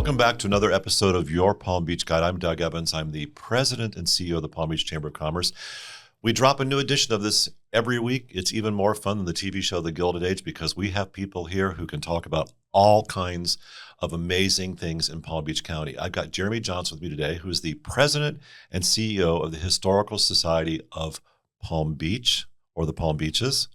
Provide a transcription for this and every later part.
Welcome back to another episode of Your Palm Beach Guide. I'm Doug Evans. I'm the president and CEO of the Palm Beach Chamber of Commerce. We drop a new edition of this every week. It's even more fun than the TV show The Gilded Age because we have people here who can talk about all kinds of amazing things in Palm Beach County. I've got Jeremy Johnson with me today, who is the president and CEO of the Historical Society of Palm Beach, or the Palm Beaches.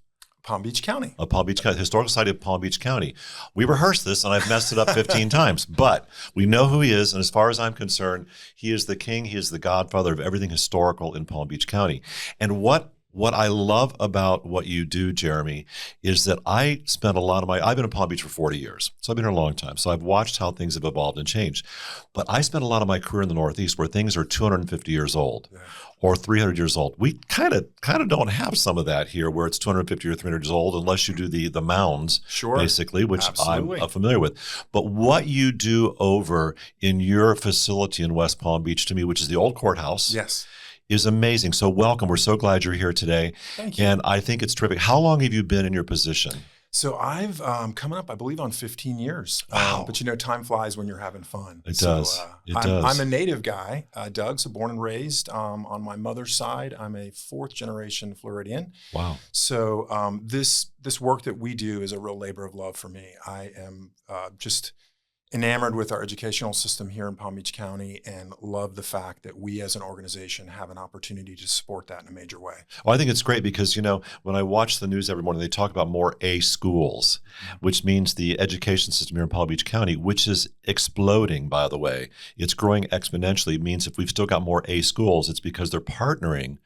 Palm Beach County. Palm Beach County, Historical Society of Palm Beach County. We rehearsed this, and I've messed it up 15 times, but we know who he is, and as far as I'm concerned, he is the king, he is the godfather of everything historical in Palm Beach County. And what I love about what you do, Jeremy, is that I spent a lot of I've been in Palm Beach for 40 years, so I've been here a long time, so I've watched how things have evolved and changed. But I spent a lot of my career in the Northeast where things are 250 years old. Yeah. Or 300 years old. We kind of don't have some of that here where it's 250 or 300 years old unless you do the mounds, sure, basically, which Absolutely. I'm familiar with. But what you do over in your facility in West Palm Beach, to me, which is the old courthouse, yes, is amazing. So welcome. We're so glad you're here today. Thank you. And I think it's terrific. How long have you been in your position? So I've coming up, I believe, on 15 years. Wow. But you know, time flies when you're having fun. It does. I'm a native guy, Doug, so born and raised. On my mother's side, I'm a fourth generation Floridian. Wow. So this work that we do is a real labor of love for me. I am just enamored with our educational system here in Palm Beach County and love the fact that we as an organization have an opportunity to support that in a major way. Well, I think it's great because, you know, when I watch the news every morning, they talk about more A schools, which means the education system here in Palm Beach County, which is exploding, by the way. It's growing exponentially. It means if we've still got more A schools, it's because they're partnering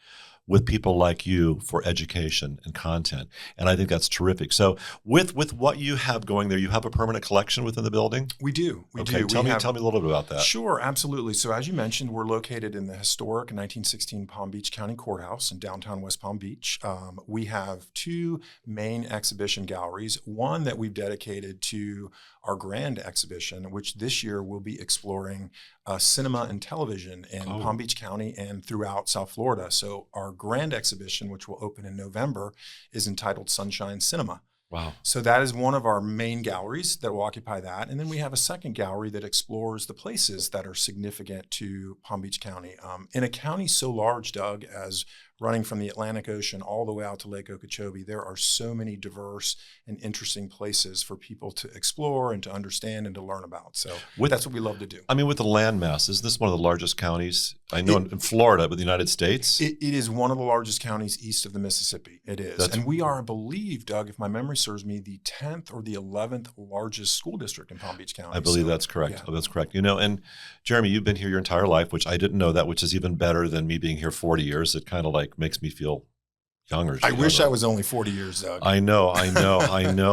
with people like you for education and content. And I think that's terrific. So with what you have going there, you have a permanent collection within the building? We do. We do. do. Tell me a little bit about that. Sure, absolutely. So as you mentioned, we're located in the historic 1916 Palm Beach County Courthouse in downtown West Palm Beach. We have two main exhibition galleries, one that we've dedicated to our grand exhibition, which this year will be exploring cinema and television in Palm Beach County and throughout South Florida. So our grand exhibition, which will open in November, is entitled Sunshine Cinema. Wow. So that is one of our main galleries that will occupy that. And then we have a second gallery that explores the places that are significant to Palm Beach County. In a county so large, Doug, as running from the Atlantic Ocean all the way out to Lake Okeechobee, there are so many diverse and interesting places for people to explore and to understand and to learn about. So that's what we love to do. I mean, with the landmass, is this one of the largest counties? I know in Florida, but the United States? It is one of the largest counties east of the Mississippi. It is. And we are, I believe, Doug, if my memory serves me, the 10th or the 11th largest school district in Palm Beach County. I believe that's correct. Yeah. Oh, that's correct. You know, and Jeremy, you've been here your entire life, which I didn't know that, which is even better than me being here 40 years. It kind of like makes me feel younger. I wish I was only 40 years, Doug. I know.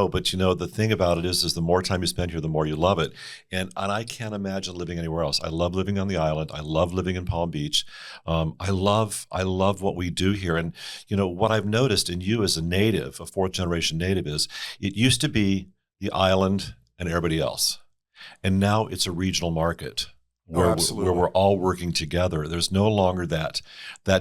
But you know, the thing about it is the more time you spend here, the more you love it. And I can't imagine living anywhere else. I love living on the island. I love living in Palm Beach. I love what we do here. And you know, what I've noticed in you as a native, a fourth generation native, is it used to be the island and everybody else. And now it's a regional market. Where we're all working together. There's no longer that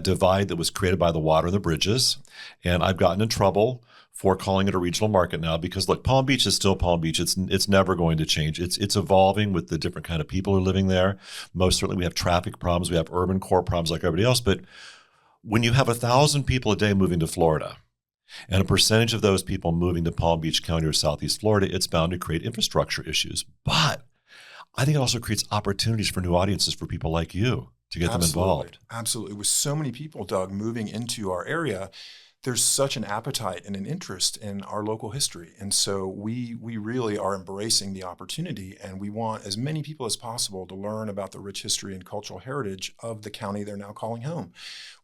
divide that was created by the water and the bridges. And I've gotten in trouble for calling it a regional market now because, look, Palm Beach is still Palm Beach. It's never going to change. It's evolving with the different kind of people who are living there. Most certainly we have traffic problems. We have urban core problems like everybody else. But when you have 1,000 people a day moving to Florida, and a percentage of those people moving to Palm Beach County or Southeast Florida, it's bound to create infrastructure issues. But I think it also creates opportunities for new audiences for people like you to get them involved. Absolutely. With so many people, Doug, moving into our area, there's such an appetite and an interest in our local history. And so we really are embracing the opportunity, and we want as many people as possible to learn about the rich history and cultural heritage of the county they're now calling home.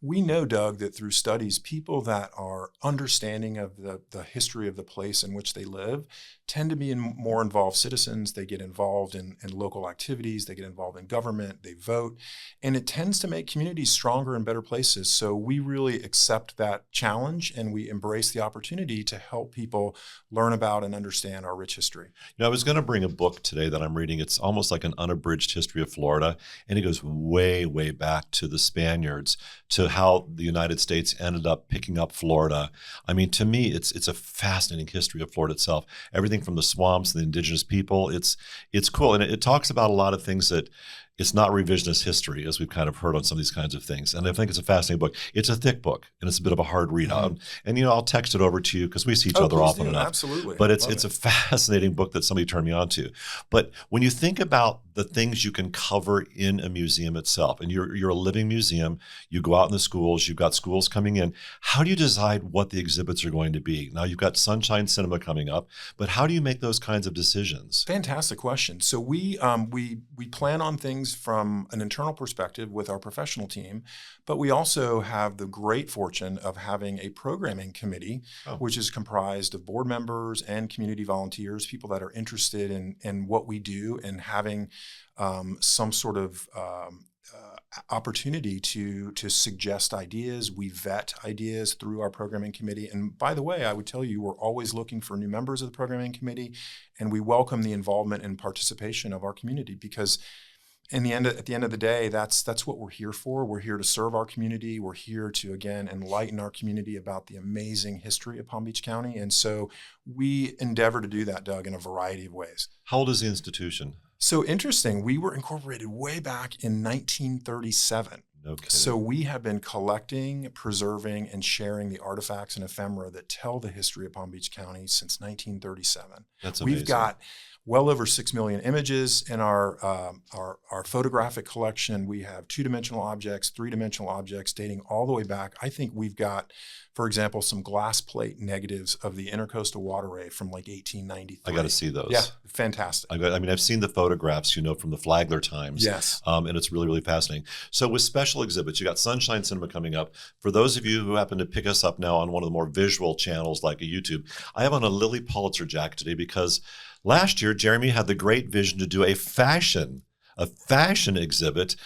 We know, Doug, that through studies, people that are understanding of the history of the place in which they live tend to be more involved citizens. They get involved in local activities. They get involved in government. They vote. And it tends to make communities stronger and better places. So we really accept that challenge, and we embrace the opportunity to help people learn about and understand our rich history. You know, I was going to bring a book today that I'm reading. It's almost like an unabridged history of Florida, and it goes way, way back to the Spaniards, to how the United States ended up picking up Florida. I mean, to me, it's a fascinating history of Florida itself. Everything from the swamps, the indigenous people. It's cool, and it talks about a lot of things that it's not revisionist history, as we've kind of heard on some of these kinds of things. And I think it's a fascinating book. It's a thick book, and it's a bit of a hard read. And I'll text it over to you because we see each other please often do. enough. Absolutely. But it's a fascinating book that somebody turned me on to. But when you think about the things you can cover in a museum itself, and you're a living museum, you go out in the schools, you've got schools coming in. How do you decide what the exhibits are going to be? Now you've got Sunshine Cinema coming up, but how do you make those kinds of decisions? Fantastic question. So we plan on things from an internal perspective with our professional team, but we also have the great fortune of having a programming committee, which is comprised of board members and community volunteers, people that are interested in what we do and having some sort of opportunity to suggest ideas. We vet ideas through our programming committee. And by the way, I would tell you, we're always looking for new members of the programming committee, and we welcome the involvement and participation of our community because at the end of the day, that's what we're here for. We're here to serve our community. We're here to, again, enlighten our community about the amazing history of Palm Beach County. And so we endeavor to do that, Doug, in a variety of ways. How old is the institution? So interesting. We were incorporated way back in 1937. No kidding. So we have been collecting, preserving, and sharing the artifacts and ephemera that tell the history of Palm Beach County since 1937. That's amazing. We've got well over 6 million images in our photographic collection. We have two-dimensional objects, three-dimensional objects dating all the way back. I think we've got, for example, some glass plate negatives of the Intercoastal Waterway from like 1893. I got to see those. Yeah, fantastic. I've seen the photographs, from the Flagler times. Yes. And it's really, really fascinating. So with special exhibits, you got Sunshine Cinema coming up. For those of you who happen to pick us up now on one of the more visual channels like a YouTube, I have on a Lilly Pulitzer jacket today because last year, Jeremy had the great vision to do a fashion exhibit,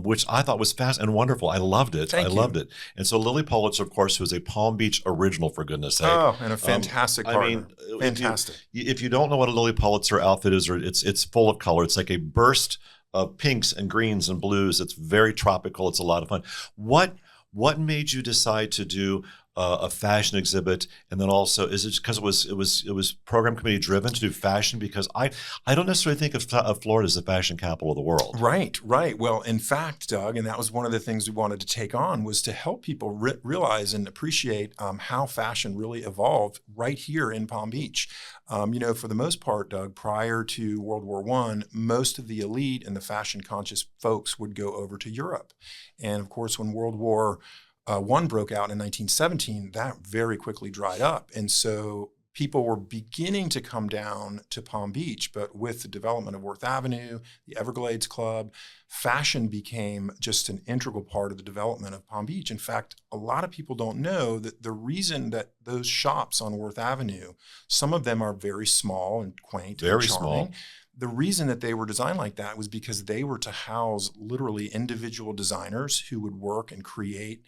which I thought was fast and wonderful. I loved it. Thank I you. loved it. And so Lilly Pulitzer, of course, who is a Palm Beach original, for goodness sake. Oh, and a fantastic partner. Fantastic. If you don't know what a Lilly Pulitzer outfit is, it's full of color. It's like a burst of pinks and greens and blues. It's very tropical. It's a lot of fun. What made you decide to do a fashion exhibit, and then also is it because it was program committee driven to do fashion? Because I don't necessarily think of Florida as the fashion capital of the world. Right. Well, in fact, Doug, and that was one of the things we wanted to take on was to help people realize and appreciate how fashion really evolved right here in Palm Beach. For the most part, Doug, prior to World War I, most of the elite and the fashion conscious folks would go over to Europe, and of course, when World War I broke out in 1917, that very quickly dried up. And so people were beginning to come down to Palm Beach, but with the development of Worth Avenue, the Everglades Club, fashion became just an integral part of the development of Palm Beach. In fact, a lot of people don't know that the reason that those shops on Worth Avenue, some of them are very small and quaint and charming. Small. The reason that they were designed like that was because they were to house literally individual designers who would work and create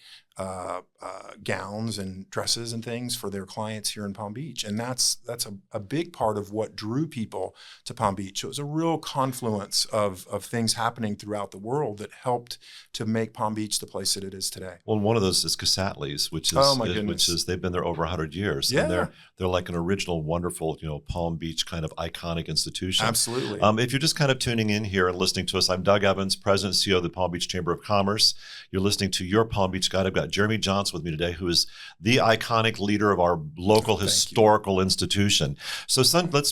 gowns and dresses and things for their clients here in Palm Beach. And that's a big part of what drew people to Palm Beach. So it was a real confluence of things happening throughout the world that helped to make Palm Beach the place that it is today. Well, one of those is Casatle's, which is they've been there over 100 years. Yeah. And they're like an original, wonderful, Palm Beach kind of iconic institution. Absolutely. If you're just kind of tuning in here and listening to us, I'm Doug Evans, President and CEO of the Palm Beach Chamber of Commerce. You're listening to Your Palm Beach Guide. I've got Jeremy Johnson with me today, who is the iconic leader of our local historical institution. So,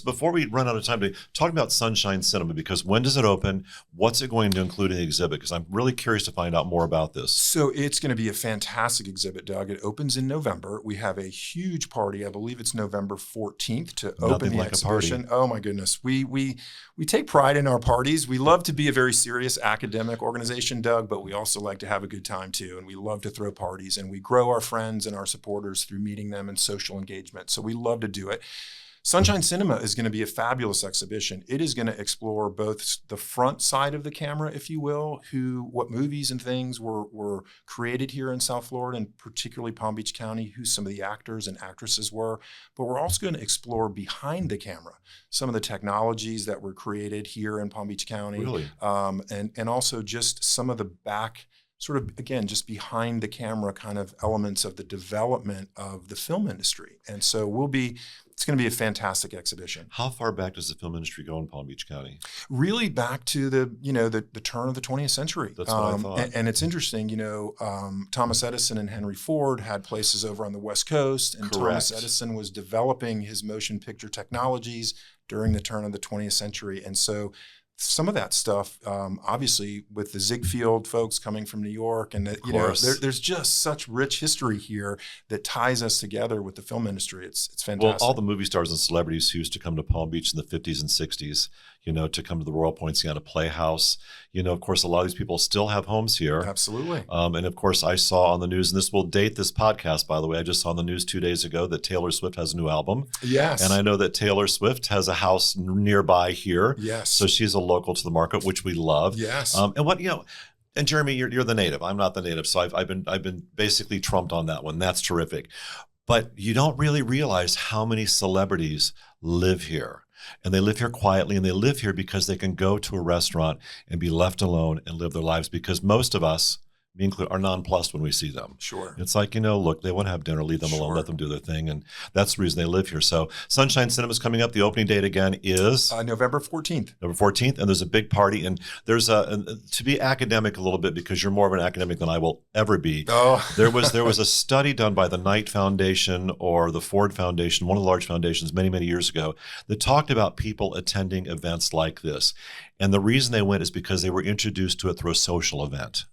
before we run out of time today, talk about Sunshine Cinema, because when does it open? What's it going to include in the exhibit? Because I'm really curious to find out more about this. So it's going to be a fantastic exhibit, Doug. It opens in November. We have a huge party. I believe it's November 14th to open the exhibition. Oh my goodness. We take pride in our parties. We love to be a very serious academic organization, Doug, but we also like to have a good time too. And we love to throw parties, and we grow our friends and our supporters through meeting them and social engagement. So we love to do it. Sunshine Cinema is going to be a fabulous exhibition. It is going to explore both the front side of the camera, if you will, what movies and things were created here in South Florida, and particularly Palm Beach County, who some of the actors and actresses were. But we're also going to explore behind the camera some of the technologies that were created here in Palm Beach County. Really? And also just some of the back sort of, again, just behind the camera kind of elements of the development of the film industry. And so it's going to be a fantastic exhibition. How far back does the film industry go in Palm Beach County? Really back to the turn of the 20th century. That's what I thought. And it's interesting, Thomas Edison and Henry Ford had places over on the West Coast, and Correct. Thomas Edison was developing his motion picture technologies during the turn of the 20th century. And so some of that stuff, obviously, with the Ziegfeld folks coming from New York, and there's just such rich history here that ties us together with the film industry. It's fantastic. Well, all the movie stars and celebrities who used to come to Palm Beach in the 50s and 60s, to come to the Royal Poinciana Playhouse. Of course, a lot of these people still have homes here. Absolutely. And of course, I saw on the news, and this will date this podcast, by the way, I just saw on the news 2 days ago that Taylor Swift has a new album. Yes. And I know that Taylor Swift has a house nearby here. Yes. So she's a local to the market, which we love. Yes. And Jeremy, you're the native. I'm not the native. So I've been basically trumped on that one. That's terrific. But you don't really realize how many celebrities live here. And they live here quietly, and they live here because they can go to a restaurant and be left alone and live their lives, because most of us, me included, are nonplussed when we see them. Sure. It's like, look, they want to have dinner, leave them alone, Sure. let them do their thing. And that's the reason they live here. So Sunshine Cinema's coming up. The opening date again is November 14th. November 14th. And there's a big party. And there's to be academic a little bit, because you're more of an academic than I will ever be. Oh. There was a study done by the Knight Foundation or the Ford Foundation, one of the large foundations many, many years ago, that talked about people attending events like this. And the reason they went is because they were introduced to it through a social event.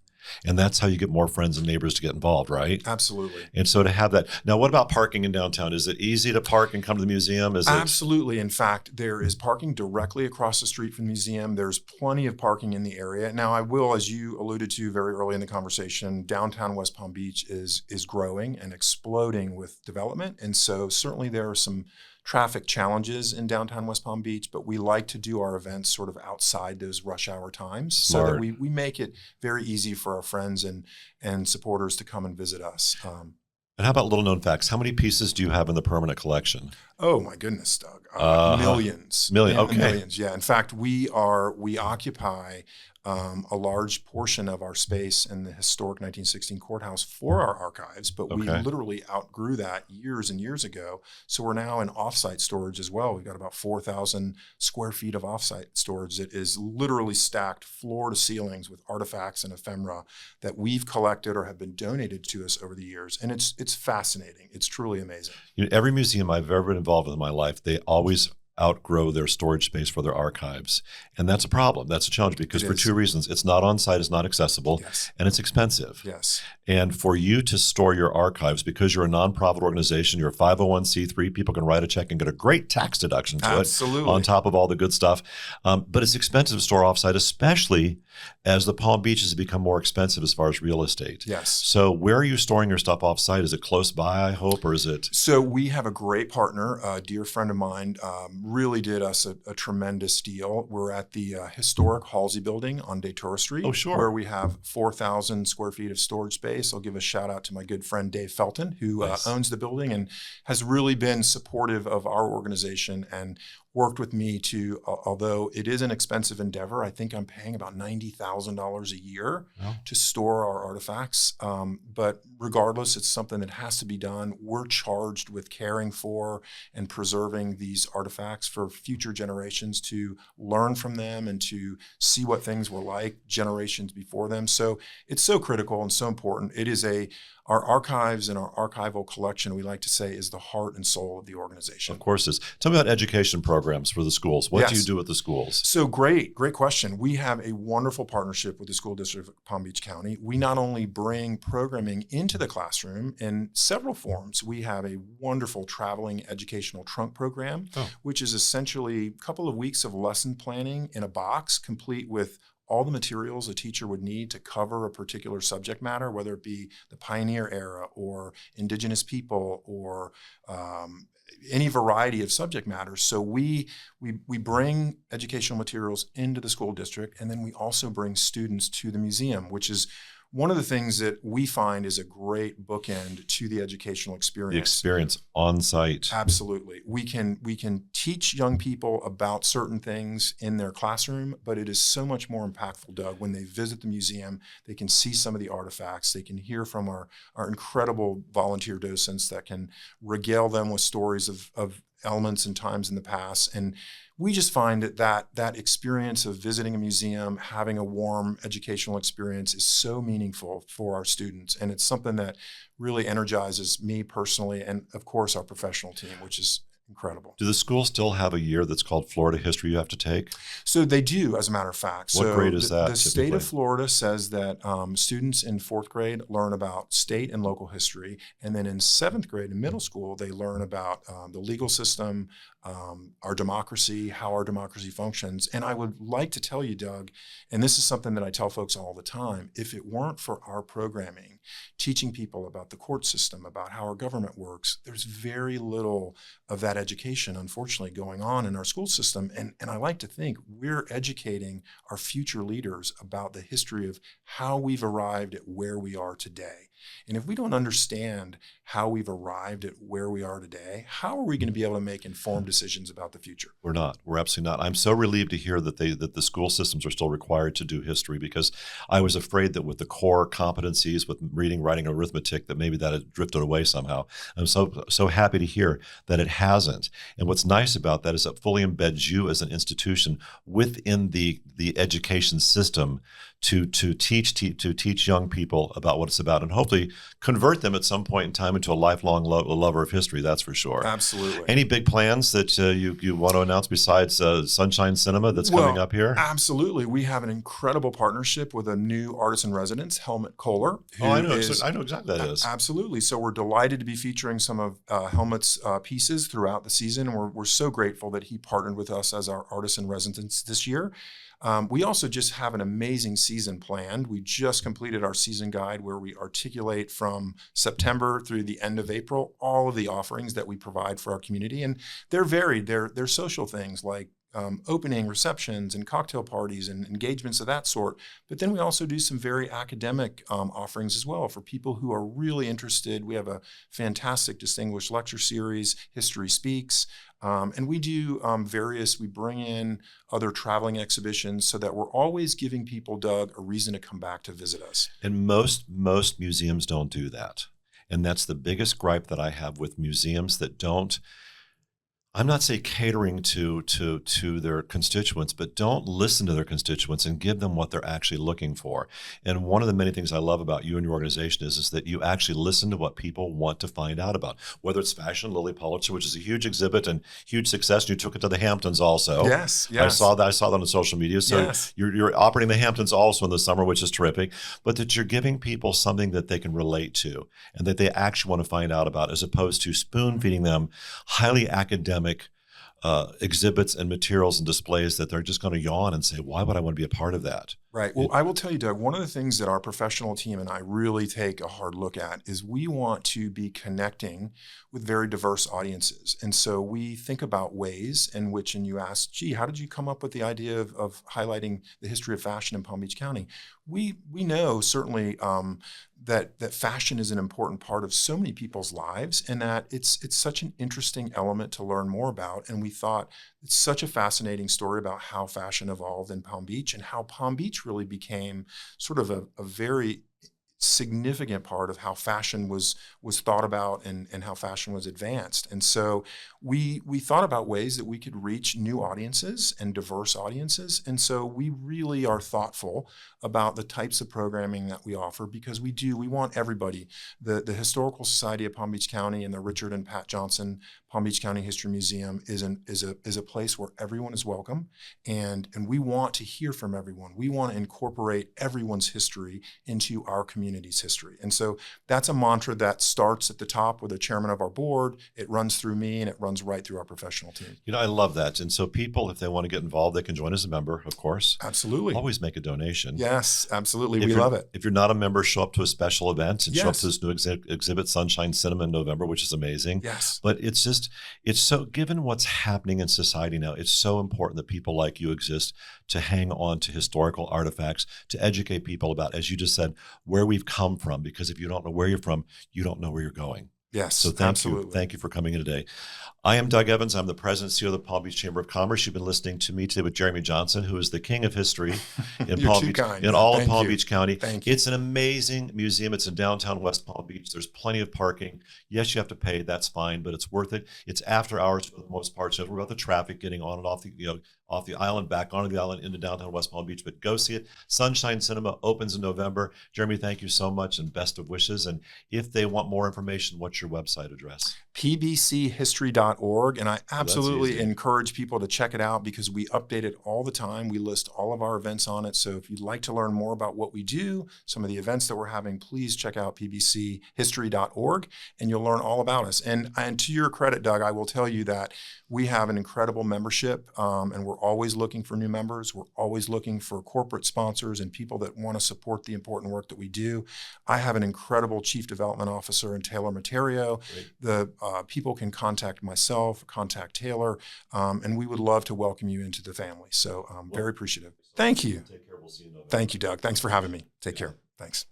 And that's how you get more friends and neighbors to get involved, right? Absolutely. And so to have that. Now, what about parking in downtown? Is it easy to park and come to the museum? Absolutely. In fact, there is parking directly across the street from the museum. There's plenty of parking in the area. Now, I will, as you alluded to very early in the conversation, downtown West Palm Beach is growing and exploding with development. And so certainly there are some traffic challenges in downtown West Palm Beach, but we like to do our events sort of outside those rush hour times. Smart. So that we make it very easy for our friends and supporters to come and visit us. And how about little known facts? How many pieces do you have in the permanent collection? Oh my goodness, Doug! Millions. Okay. Millions. Yeah. In fact, we occupy a large portion of our space in the historic 1916 courthouse for our archives, but we literally outgrew that years and years ago. So we're now in offsite storage as well. We've got about 4,000 square feet of offsite storage that is literally stacked floor to ceilings with artifacts and ephemera that we've collected or have been donated to us over the years. And it's fascinating. It's truly amazing. Every museum I've ever been involved with in my life, they always outgrow their storage space for their archives. And that's a problem. That's a challenge, because for two reasons. It's not on site, it's not accessible, and it's expensive. Yes. And for you to store your archives, because you're a nonprofit organization, you're a 501c3, people can write a check and get a great tax deduction to it on top of all the good stuff. But it's expensive to store offsite, especially as the Palm Beaches have become more expensive as far as real estate. Yes. So where are you storing your stuff offsite? Is it close by, I hope, or is it? So we have a great partner, a dear friend of mine, really did us a tremendous deal. We're at the historic Halsey building on Datura Street. Oh, sure. Where we have 4,000 square feet of storage space. I'll give a shout out to my good friend Dave Felton, who owns the building and has really been supportive of our organization and worked with me to, although it is an expensive endeavor, I think I'm paying about $90,000 a year to store our artifacts. But regardless, it's something that has to be done. We're charged with caring for and preserving these artifacts for future generations to learn from them and to see what things were like generations before them. So it's so critical and so important. It is our archives and our archival collection, we like to say, is the heart and soul of the organization. Of course it is. Tell me about education programs for the schools. What do you do with the schools? So great question. We have a wonderful partnership with the School District of Palm Beach County. We not only bring programming into the classroom in several forms. We have a wonderful traveling educational trunk program, which is essentially a couple of weeks of lesson planning in a box, complete with all the materials a teacher would need to cover a particular subject matter, whether it be the pioneer era or indigenous people or any variety of subject matters. So we bring educational materials into the school district, and then we also bring students to the museum, which is one of the things that we find is a great bookend to the educational The experience. experience on site. Absolutely. We can teach young people about certain things in their classroom, but it is so much more impactful, Doug, when they visit the museum. They can see some of the artifacts. They can hear from our incredible volunteer docents that can regale them with stories of elements and times in the past. And we just find that experience of visiting a museum, having a warm educational experience is so meaningful for our students. And it's something that really energizes me personally and, of course, our professional team, which is incredible. Do the schools still have a year that's called Florida History you have to take? So they do, as a matter of fact. What grade is that The state typically? of Florida says that students in 4th grade learn about state and local history. And then in 7th grade in middle school, they learn about the legal system, our democracy, how our democracy functions. And I would like to tell you, Doug, and this is something that I tell folks all the time, if it weren't for our programming, teaching people about the court system, about how our government works, there's very little of that education, unfortunately, going on in our school system. And I like to think we're educating our future leaders about the history of how we've arrived at where we are today. And if we don't understand how we've arrived at where we are today, how are we going to be able to make informed decisions about the future? We're not. We're absolutely not. I'm so relieved to hear that the school systems are still required to do history, because I was afraid that with the core competencies, with reading, writing, arithmetic, that maybe that had drifted away somehow. I'm so happy to hear that it hasn't. And what's nice about that is it fully embeds you as an institution within the education system to teach young people about what it's about, and hopefully convert them at some point in time into a lifelong lover of history. That's for sure. Absolutely. Any big plans that you want to announce besides Sunshine Cinema that's coming up here? Absolutely. We have an incredible partnership with a new artist in residence, Helmut Kohler. I know exactly what that is. Absolutely. So we're delighted to be featuring some of Helmut's pieces throughout the season. We're so grateful that he partnered with us as our artist in residence this year. We also just have an amazing season planned. We just completed our season guide where we articulate from September through the end of April all of the offerings that we provide for our community. And they're varied. They're social things like opening receptions and cocktail parties and engagements of that sort. But then we also do some very academic offerings as well for people who are really interested. We have a fantastic distinguished lecture series, History Speaks. And we do we bring in other traveling exhibitions so that we're always giving people, Doug, a reason to come back to visit us. And most museums don't do that. And that's the biggest gripe that I have with museums that don't, I'm not saying catering to their constituents, but don't listen to their constituents and give them what they're actually looking for. And one of the many things I love about you and your organization is that you actually listen to what people want to find out about, whether it's fashion, Lilly Pulitzer, which is a huge exhibit and huge success. And you took it to the Hamptons also. Yes. I saw that on social media. So yes. you're operating the Hamptons also in the summer, which is terrific, but that you're giving people something that they can relate to and that they actually want to find out about, as opposed to spoon feeding them highly academic exhibits and materials and displays that they're just going to yawn and say, why would I want to be a part of that? Right. Well, I will tell you, Doug, one of the things that our professional team and I really take a hard look at is we want to be connecting with very diverse audiences. And so we think about ways in which, and you ask, gee, how did you come up with the idea of highlighting the history of fashion in Palm Beach County? We know certainly that fashion is an important part of so many people's lives, and that it's such an interesting element to learn more about. And we thought it's such a fascinating story about how fashion evolved in Palm Beach and how Palm Beach really became sort of a very significant part of how fashion was thought about and how fashion was advanced. And so we thought about ways that we could reach new audiences and diverse audiences. And so we really are thoughtful about the types of programming that we offer, because we want everybody. The Historical Society of Palm Beach County and the Richard and Pat Johnson Palm Beach County History Museum is a place where everyone is welcome, and we want to hear from everyone. We want to incorporate everyone's history into our community's history. And so that's a mantra that starts at the top with the chairman of our board. It runs through me, and it runs right through our professional team. I love that. And so people, if they want to get involved, they can join as a member, of course. Absolutely. Always make a donation. Yes, absolutely. We love it. If you're not a member, show up to a special event and yes. show up to this new exhibit, Sunshine Cinema, in November, which is amazing. Yes. But it's so, given what's happening in society now, it's so important that people like you exist to hang on to historical artifacts, to educate people about, as you just said, where we've come from. Because if you don't know where you're from, you don't know where you're going. Yes, So thank you. absolutely. Thank you for coming in today. I am Doug Evans. I'm the president and CEO of the Palm Beach Chamber of Commerce. You've been listening to me today with Jeremy Johnson, who is the king of history in You're Palm too Beach, kind. in all of Thank Palm you. Beach County. Thank you. It's an amazing museum. It's in downtown West Palm Beach. There's plenty of parking. Yes, you have to pay. That's fine, but it's worth it. It's after hours for the most part. So don't worry about the traffic getting on and off the, off the island, back onto the island into downtown West Palm Beach. But go see it. Sunshine Cinema opens in November. Jeremy, thank you so much and best of wishes. And if they want more information, what's your website address? pbchistory.org. And I absolutely easy. encourage people to check it out because we update it all the time. We list all of our events on it. So if you'd like to learn more about what we do, some of the events that we're having, please check out pbchistory.org and you'll learn all about us. And to your credit, Doug, I will tell you that we have an incredible membership and we're always looking for new members. We're always looking for corporate sponsors and people that want to support the important work that we do. I have an incredible chief development officer in Taylor Materio. Great. The people can contact myself, contact Taylor, and we would love to welcome you into the family. So I'm very appreciative. Thank you. Take care. We'll see you in November. Thank you, Doug. Thanks for having me. Take care. Thanks.